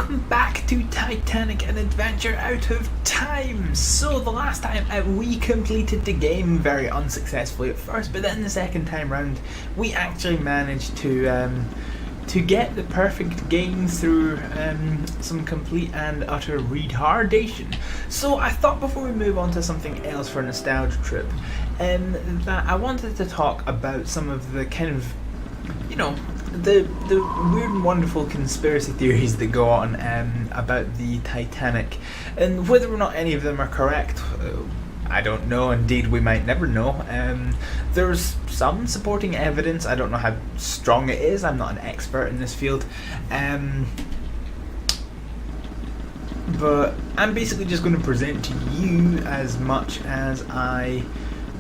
welcome back to Titanic, an adventure out of time. So the last time we completed the game very unsuccessfully at first, but then the second time round we actually managed to get the perfect game through some complete and utter retardation. So I thought before we move on to something else for a nostalgia trip, that I wanted to talk about some of the kind of, you know, the weird and wonderful conspiracy theories that go on about the Titanic, and whether or not any of them are correct, I don't know. Indeed, we might never know. There's some supporting evidence. I don't know how strong it is. I'm not an expert in this field. But I'm basically just going to present to you as much as I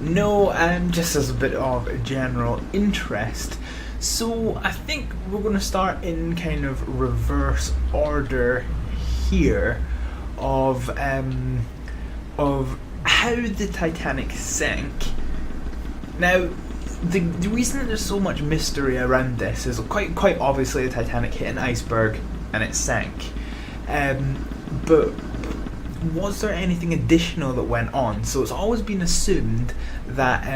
know, just as a bit of general interest. So I think we're going to start in kind of reverse order here of how the Titanic sank. Now, the reason that there's so much mystery around this is quite obviously the Titanic hit an iceberg and it sank. But was there anything additional that went on? So it's always been assumed that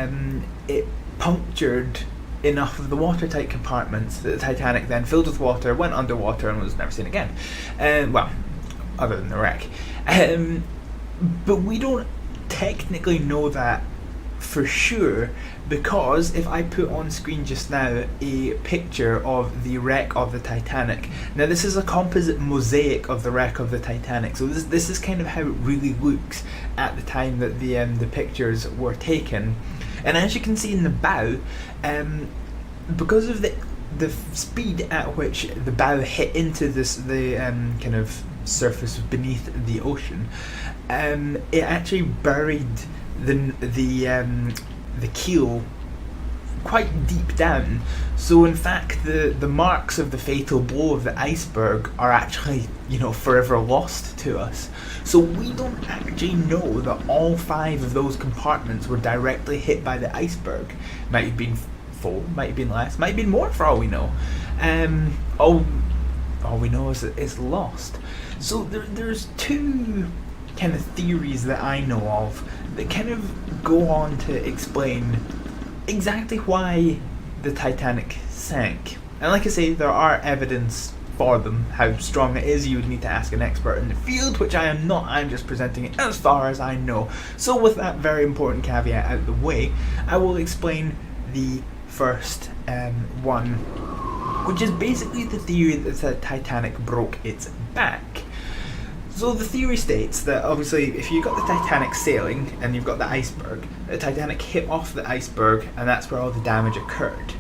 it punctured enough of the watertight compartments that the Titanic then filled with water, went underwater, and was never seen again. Well, other than the wreck. But we don't technically know that for sure, because if I put on screen just now a picture of the wreck of the Titanic. Now this is a composite mosaic of the wreck of the Titanic, so this is kind of how it really looks at the time that the pictures were taken. And as you can see in the bow, because of the speed at which the bow hit into the kind of surface beneath the ocean, it actually buried the keel quite deep down. So in fact, the marks of the fatal blow of the iceberg are actually, forever lost to us. So we don't actually know that all 5 of those compartments were directly hit by the iceberg. Might have been 4, might have been less, might have been more for all we know. All we know is that it's lost. So there's 2 kind of theories that I know of that kind of go on to explain exactly why the Titanic sank. And like I say, there are evidence for them. How strong it is, you would need to ask an expert in the field, which I am not. I'm just presenting it as far as I know. So with that very important caveat out of the way, I will explain the first one, which is basically the theory that the Titanic broke its back. So the theory states that obviously if you've got the Titanic sailing and you've got the iceberg, the Titanic hit off the iceberg and that's where all the damage occurred.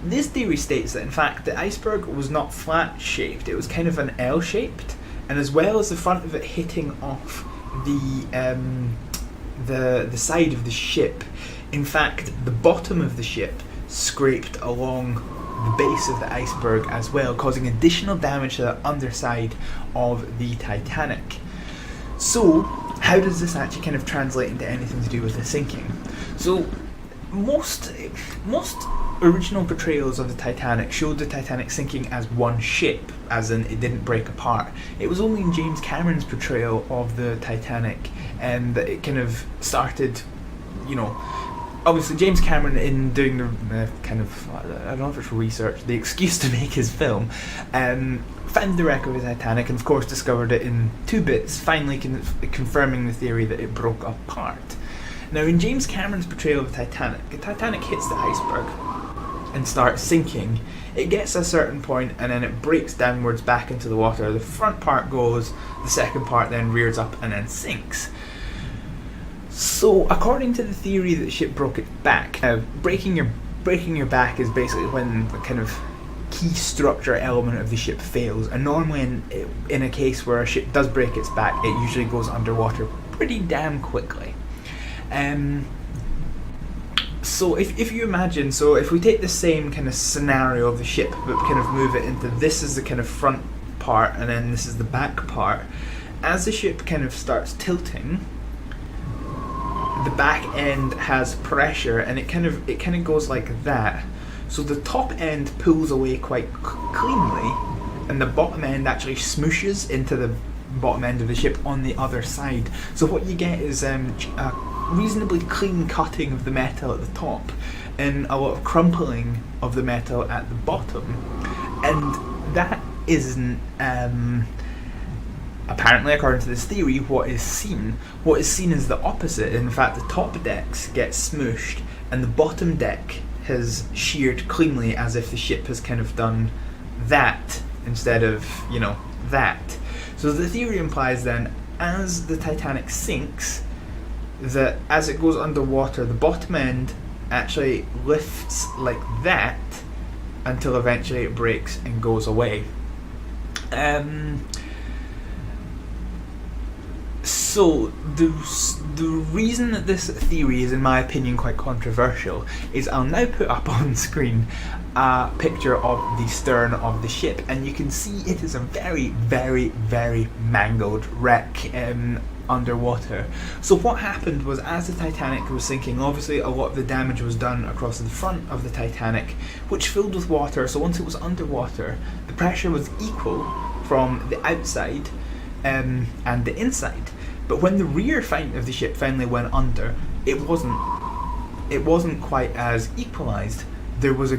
This theory states that in fact the iceberg was not flat shaped, it was kind of an L shaped, and as well as the front of it hitting off the side of the ship, in fact the bottom of the ship scraped along the base of the iceberg as well, causing additional damage to the underside of the Titanic. So how does this actually kind of translate into anything to do with the sinking? So most original portrayals of the Titanic showed the Titanic sinking as one ship, as in it didn't break apart. It was only in James Cameron's portrayal of the Titanic that it kind of started, obviously James Cameron, in doing the kind of, I don't know if it's research, the excuse to make his film, found the wreck of the Titanic and of course discovered it in 2 bits, finally confirming the theory that it broke apart. Now in James Cameron's portrayal of the Titanic hits the iceberg and starts sinking. It gets a certain point and then it breaks downwards back into the water. The front part goes, the second part then rears up and then sinks. So, according to the theory that the ship broke its back, breaking your back is basically when the kind of key structure element of the ship fails, and normally in a case where a ship does break its back, it usually goes underwater pretty damn quickly. So if you imagine, if we take the same kind of scenario of the ship, but kind of move it into, this is the kind of front part and then this is the back part, as the ship kind of starts tilting, the back end has pressure and it kind of goes like that. So the top end pulls away quite cleanly and the bottom end actually smooshes into the bottom end of the ship on the other side. So what you get is a reasonably clean cutting of the metal at the top and a lot of crumpling of the metal at the bottom. And that isn't apparently, according to this theory, what is seen. What is seen is the opposite. In fact, the top decks get smooshed and the bottom deck has sheared cleanly, as if the ship has kind of done that instead of, that. So the theory implies then, as the Titanic sinks, that as it goes underwater, the bottom end actually lifts like that until eventually it breaks and goes away. So the reason that this theory is, in my opinion, quite controversial is I'll now put up on screen a picture of the stern of the ship, and you can see it is a very, very, very mangled wreck underwater. So what happened was, as the Titanic was sinking, obviously a lot of the damage was done across the front of the Titanic, which filled with water. So once it was underwater, the pressure was equal from the outside and the inside. But when the rear of the ship finally went under, it wasn't quite as equalised. There was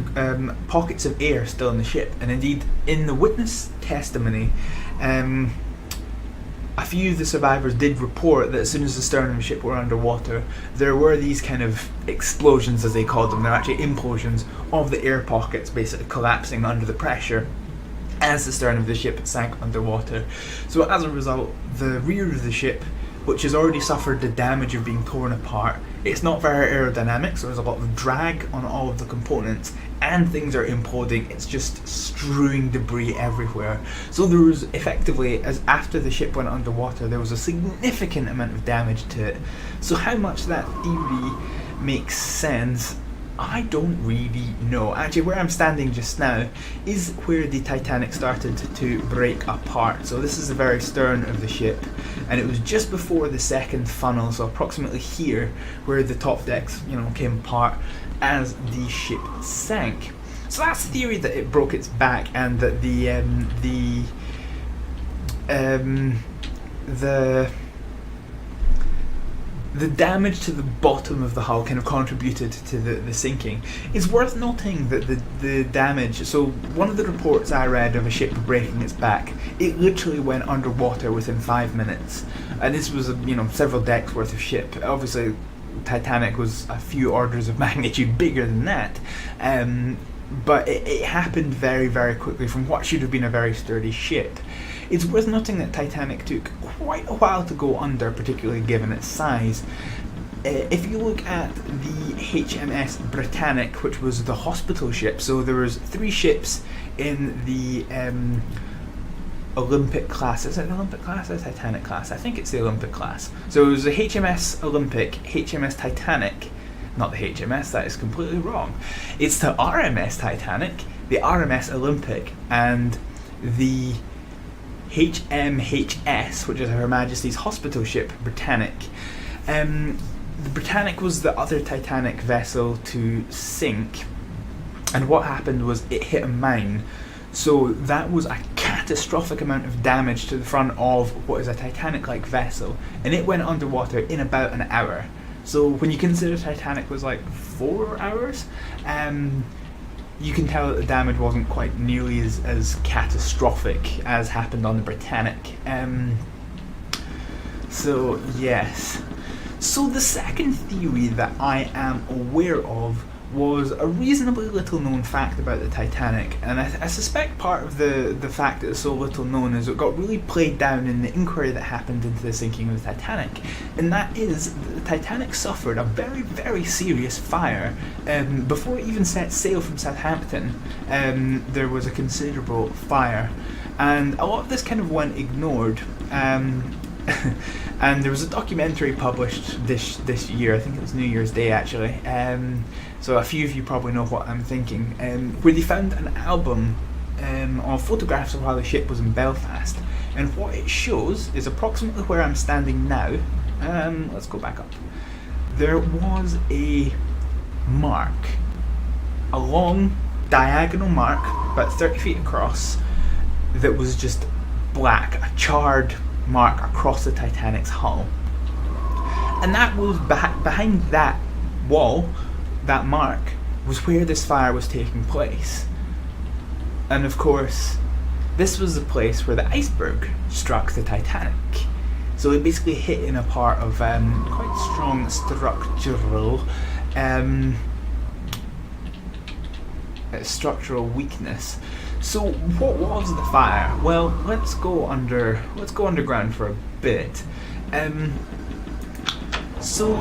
pockets of air still in the ship, and indeed in the witness testimony, a few of the survivors did report that as soon as the stern of the ship were underwater, there were these kind of explosions, as they called them. They're actually implosions of the air pockets, basically collapsing under the pressure as the stern of the ship sank underwater. So as a result, the rear of the ship, which has already suffered the damage of being torn apart, it's not very aerodynamic, so there's a lot of drag on all of the components, and things are imploding. It's just strewing debris everywhere. So there was effectively, as after the ship went underwater, there was a significant amount of damage to it. So how much that theory makes sense, I don't really know. Actually, where I'm standing just now is where the Titanic started to break apart. So this is the very stern of the ship, and it was just before the second funnel, so approximately here, where the top decks, came apart as the ship sank. So that's the theory, that it broke its back, and that the damage to the bottom of the hull kind of contributed to the sinking. It's worth noting that the damage, so one of the reports I read of a ship breaking its back, it literally went underwater within 5 minutes. And this was, several decks worth of ship. Obviously, Titanic was a few orders of magnitude bigger than that. But it happened very, very quickly from what should have been a very sturdy ship. It's worth noting that Titanic took quite a while to go under, particularly given its size. If you look at the HMS Britannic, which was the hospital ship, so there was 3 ships in the Olympic class. Is it the Olympic class or Titanic class? I think it's the Olympic class. So it was the HMS Olympic, HMS Titanic, not the HMS, that is completely wrong. It's the RMS Titanic, the RMS Olympic, and the HMHS, which is Her Majesty's Hospital Ship, Britannic. The Britannic was the other Titanic vessel to sink, and what happened was it hit a mine. So that was a catastrophic amount of damage to the front of what is a Titanic-like vessel, and it went underwater in about an hour. So when you consider Titanic was like 4 hours, you can tell that the damage wasn't quite nearly as catastrophic as happened on the Britannic. So yes. So the second theory that I am aware of was a reasonably little known fact about the Titanic, and I suspect part of the fact that it's so little known is it got really played down in the inquiry that happened into the sinking of the Titanic, and that is that the Titanic suffered a very, very serious fire. Before it even set sail from Southampton, there was a considerable fire, and a lot of this kind of went ignored. And there was a documentary published this year, I think it was New Year's Day actually, so a few of you probably know what I'm thinking, where they found an album of photographs of how the ship was in Belfast, and what it shows is approximately where I'm standing now. Let's go back up. There was a mark, a long diagonal mark, about 30 feet across, that was just black, a charred mark across the Titanic's hull. And that was behind that wall, that mark, was where this fire was taking place. And of course, this was the place where the iceberg struck the Titanic. So it basically hit in a part of quite strong structural weakness. So what was the fire? Well, let's go underground for a bit. So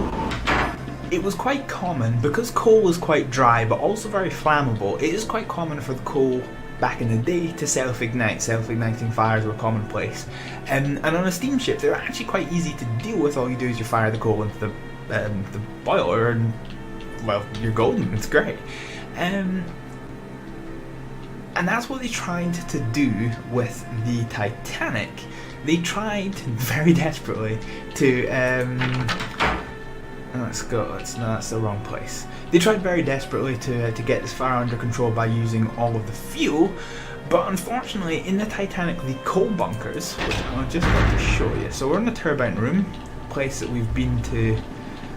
it was quite common, because coal was quite dry but also very flammable. It is quite common for the coal back in the day to self-ignite. Self-igniting fires were commonplace, and on a steamship they were actually quite easy to deal with. All you do is you fire the coal into the boiler, and well, you're golden. It's great. And that's what they tried to do with the Titanic. They tried very desperately to that's the wrong place. They tried very desperately to get this fire under control by using all of the fuel, but unfortunately in the Titanic, the coal bunkers, which I'll just like to show you. So we're in the turbine room, a place that we've been to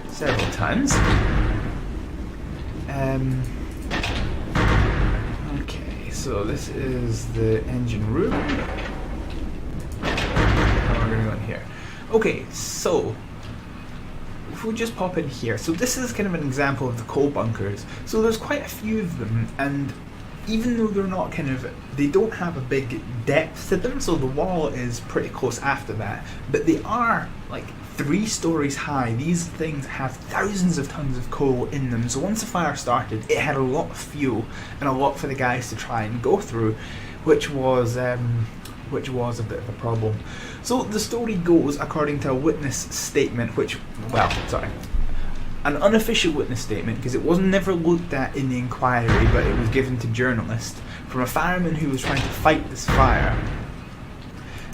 several times. Okay, so this is the engine room. And we're going to go in here. Okay, so if we just pop in here, so this is kind of an example of the coal bunkers. So there's quite a few of them, and even though they're not they don't have a big depth to them, so the wall is pretty close after that, but they are like 3 stories high. These things have thousands of tons of coal in them, so once the fire started, it had a lot of fuel and a lot for the guys to try and go through, which was a bit of a problem. So the story goes, according to a witness statement, an unofficial witness statement, because it was never looked at in the inquiry, but it was given to journalists, from a fireman who was trying to fight this fire.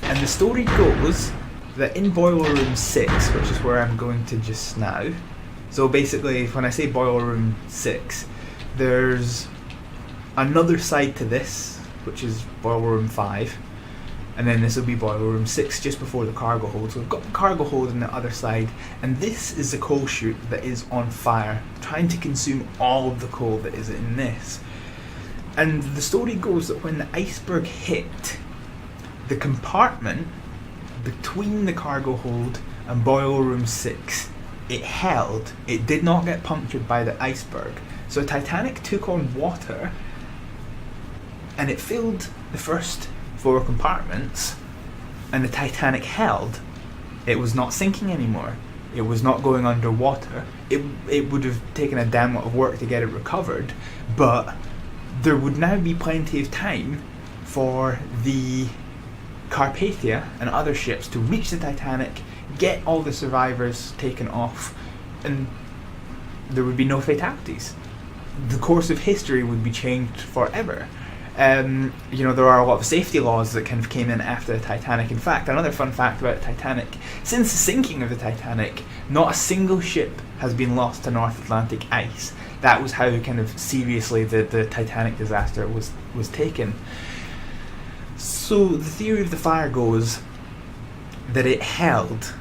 And the story goes that in boiler room 6, which is where I'm going to just now, so basically when I say boiler room 6, there's another side to this, which is boiler room 5, and then this will be boiler room 6 just before the cargo hold. So we've got the cargo hold on the other side, and this is the coal chute that is on fire, trying to consume all of the coal that is in this. And the story goes that when the iceberg hit, the compartment between the cargo hold and boiler room 6, it held. It did not get punctured by the iceberg. So Titanic took on water, and it filled the first 4 compartments, and the Titanic held. It was not sinking anymore. It was not going underwater. It would have taken a damn lot of work to get it recovered, but there would now be plenty of time for the Carpathia and other ships to reach the Titanic, get all the survivors taken off, and there would be no fatalities. The course of history would be changed forever. There are a lot of safety laws that kind of came in after the Titanic. In fact, another fun fact about the Titanic, since the sinking of the Titanic, not a single ship has been lost to North Atlantic ice. That was how kind of seriously the Titanic disaster was taken. So the theory of the fire goes that it held.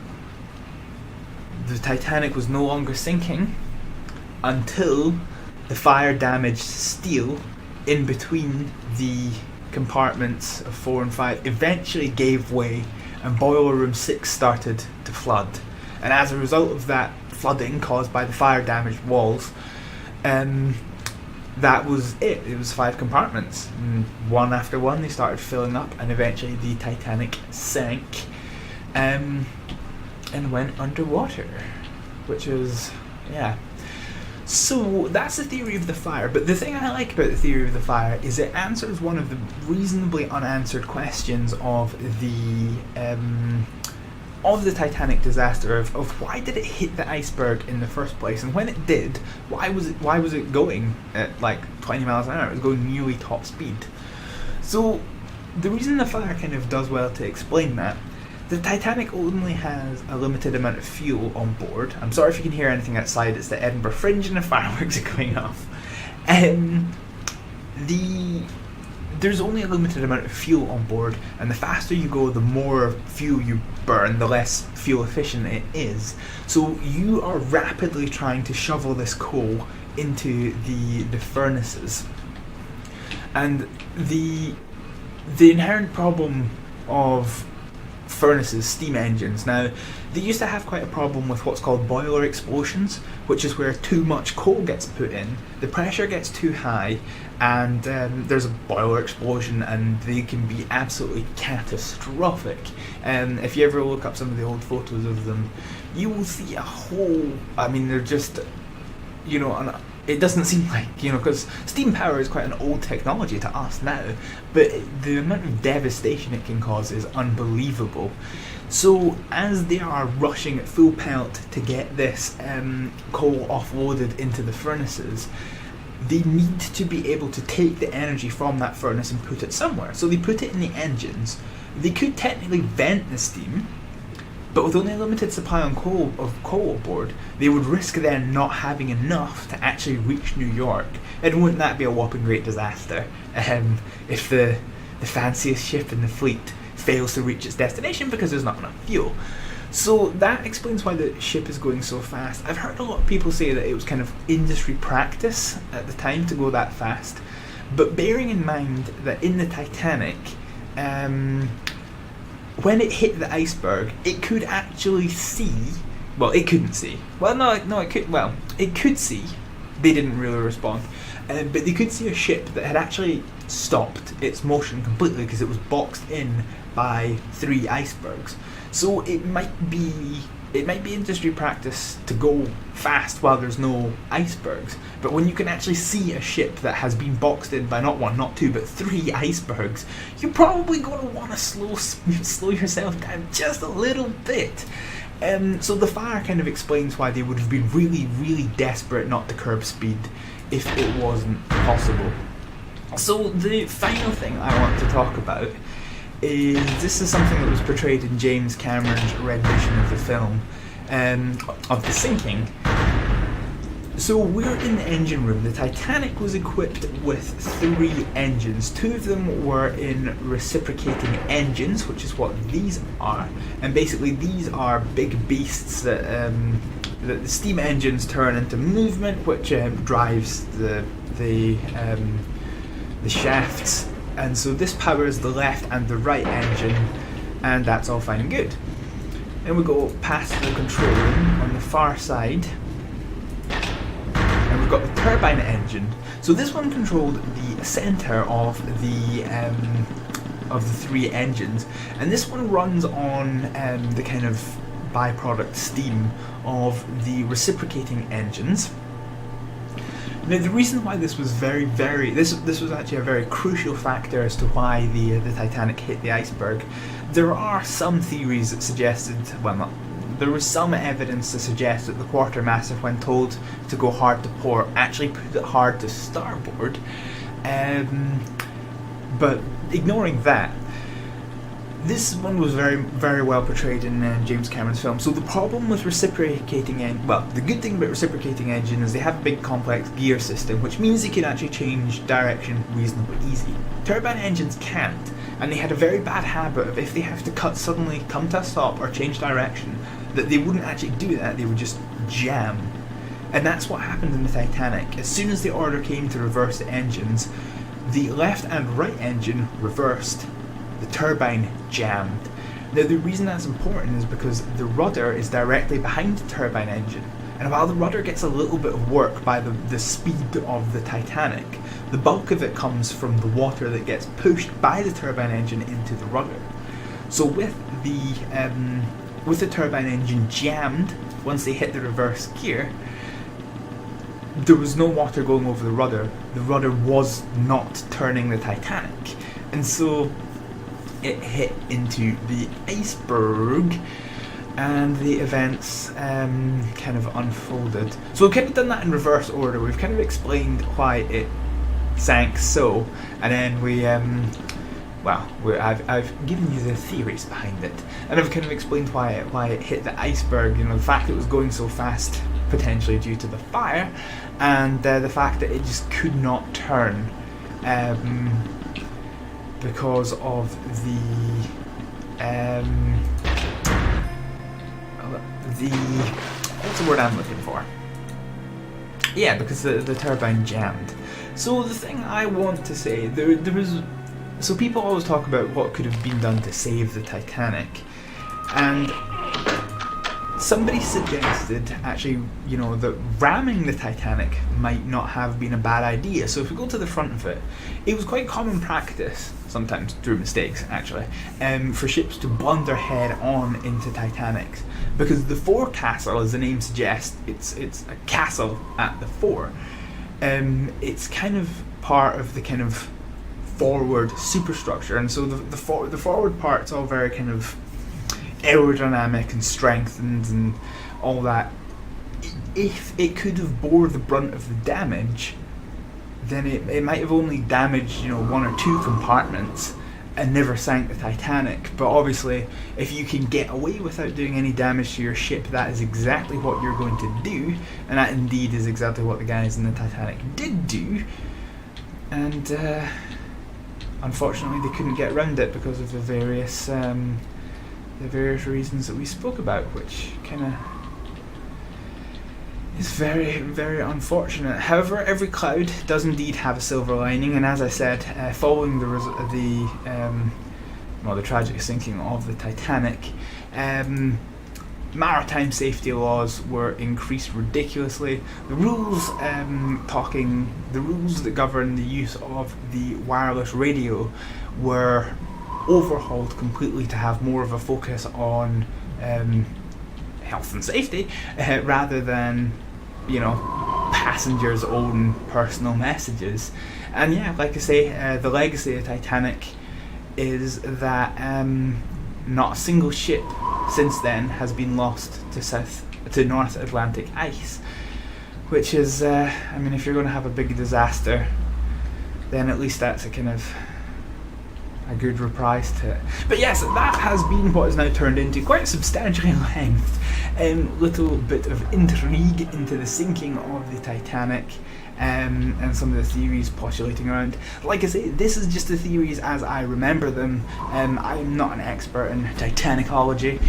The Titanic was no longer sinking until the fire damaged steel in between the compartments of 4 and 5 eventually gave way, and boiler room 6 started to flood. And as a result of that flooding caused by the fire damaged walls, that was it. It was 5 compartments, and one after one they started filling up, and eventually the Titanic sank and went underwater, which is, yeah. So that's the theory of the fire, but the thing I like about the theory of the fire is it answers one of the reasonably unanswered questions of the Titanic disaster of why did it hit the iceberg in the first place, and when it did, why was it going at like 20 miles an hour? It was going nearly top speed. So the reason the fire kind of does well to explain that, the Titanic only has a limited amount of fuel on board. I'm sorry if you can hear anything outside, it's the Edinburgh Fringe and the fireworks are going off. The there's only a limited amount of fuel on board, and the faster you go, the more fuel you burn, the less fuel efficient it is. So you are rapidly trying to shovel this coal into the furnaces. And the inherent problem of furnaces, steam engines, now they used to have quite a problem with what's called boiler explosions, which is where too much coal gets put in, the pressure gets too high, and there's a boiler explosion, and they can be absolutely catastrophic. If you ever look up some of the old photos of them, you will see a whole, I mean, they're just, you know, it doesn't seem like, you know, because steam power is quite an old technology to us now, but the amount of devastation it can cause is unbelievable. So as they are rushing at full pelt to get this coal offloaded into the furnaces, they need to be able to take the energy from that furnace and put it somewhere. So they put it in the engines. They could technically vent the steam, but with only a limited supply of coal aboard, they would risk then not having enough to actually reach New York. And wouldn't that be a whopping great disaster if the fanciest ship in the fleet fails to reach its destination because there's not enough fuel? So that explains why the ship is going so fast. I've heard a lot of people say that it was kind of industry practice at the time to go that fast, but bearing in mind that in the Titanic, when it hit the iceberg, it could actually see. Well, it couldn't see. Well, no, it could. Well, it could see. They didn't really respond, but they could see a ship that had actually stopped its motion completely because it was boxed in by 3 icebergs. So it might be industry practice to go fast while there's no icebergs. But when you can actually see a ship that has been boxed in by not 1, not 2, but 3 icebergs, you're probably going to want to slow yourself down just a little bit. So the fire kind of explains why they would have been really, really desperate not to curb speed if it wasn't possible. So the final thing I want to talk about is, this is something that was portrayed in James Cameron's rendition of the film, of the sinking. So we're in the engine room. The Titanic was equipped with 3 engines. 2 of them were in reciprocating engines, which is what these are. And basically these are big beasts that the steam engines turn into movement, which drives the shafts. And so this powers the left and the right engine, and that's all fine and good. Then we go past the control room on the far side, and we've got the turbine engine. So this one controlled the centre of the 3 engines, and this one runs on the kind of byproduct steam of the reciprocating engines. Now, the reason why this was this was actually a very crucial factor as to why the Titanic hit the iceberg. There are some theories that suggested, there was some evidence to suggest that the quartermaster, when told to go hard to port, actually put it hard to starboard. But ignoring that, this one was very, very well portrayed in James Cameron's film. So the problem with reciprocating the good thing about reciprocating engine is they have a big complex gear system, which means they can actually change direction reasonably easy. Turbine engines can't, and they had a very bad habit of, if they have to suddenly come to a stop or change direction, that they wouldn't actually do that, they would just jam. And that's what happened in the Titanic. As soon as the order came to reverse the engines, the left and right engine reversed. The turbine jammed. Now, the reason that's important is because the rudder is directly behind the turbine engine, and while the rudder gets a little bit of work by the speed of the Titanic, the bulk of it comes from the water that gets pushed by the turbine engine into the rudder. So with the turbine engine jammed once they hit the reverse gear, there was no water going over the rudder. The rudder was not turning the Titanic, and so it hit into the iceberg, and the events kind of unfolded. So we've kind of done that in reverse order. We've kind of explained why it sank so, and then I've given you the theories behind it, and I've kind of explained why it hit the iceberg. You know, the fact it was going so fast, potentially due to the fire, and the fact that it just could not turn. because of what's the word I'm looking for? Yeah, because the turbine jammed. So the thing I want to say, there was... So people always talk about what could have been done to save the Titanic. And somebody suggested, actually, you know, that ramming the Titanic might not have been a bad idea. So if we go to the front of it, it was quite common practice, sometimes through mistakes actually, for ships to blunder head on into Titanics. Because the forecastle, as the name suggests, it's a castle at the fore. It's kind of part of the kind of forward superstructure, and so the forward part's all very kind of aerodynamic and strengthened and all that. If it could have bore the brunt of the damage, then it might have only damaged, you know, one or two compartments and never sank the Titanic. But obviously, if you can get away without doing any damage to your ship, that is exactly what you're going to do, and that indeed is exactly what the guys in the Titanic did do. And unfortunately, they couldn't get around it because of the various reasons that we spoke about, which kind of is very, very unfortunate. However, every cloud does indeed have a silver lining, and as I said, following the tragic sinking of the Titanic, maritime safety laws were increased ridiculously. The rules that govern the use of the wireless radio were overhauled completely to have more of a focus on health and safety rather than, you know, passengers' own personal messages. And yeah, like I say, the legacy of Titanic is that not a single ship since then has been lost to North Atlantic ice, which is, I mean, if you're going to have a big disaster, then at least that's a kind of a good reprise to it. But yes, that has been what has now turned into quite a substantial length little bit of intrigue into the sinking of the Titanic, and some of the theories postulating around. Like I say, this is just the theories as I remember them. I'm not an expert in Titanicology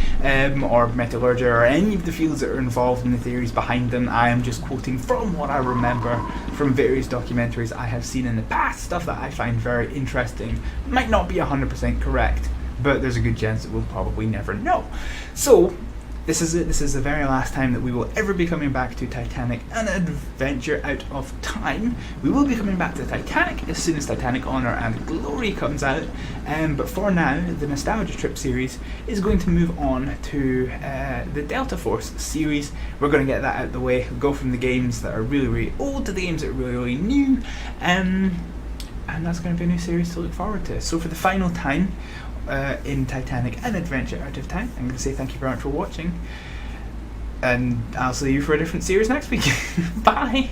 or metallurgy or any of the fields that are involved in the theories behind them. I am just quoting from what I remember from various documentaries I have seen in the past, stuff that I find very interesting. Might not be 100% correct, but there's a good chance that we'll probably never know. So this is it. This is the very last time that we will ever be coming back to Titanic, an adventure out of time. We will be coming back to Titanic as soon as Titanic Honor and Glory comes out. But for now, the Nostalgia Trip series is going to move on to the Delta Force series. We're going to get that out of the way, go from the games that are really, really old to the games that are really, really new. And that's going to be a new series to look forward to. So for the final time, in Titanic An Adventure Out of Time, I'm going to say thank you very much for watching, and I'll see you for a different series next week. Bye!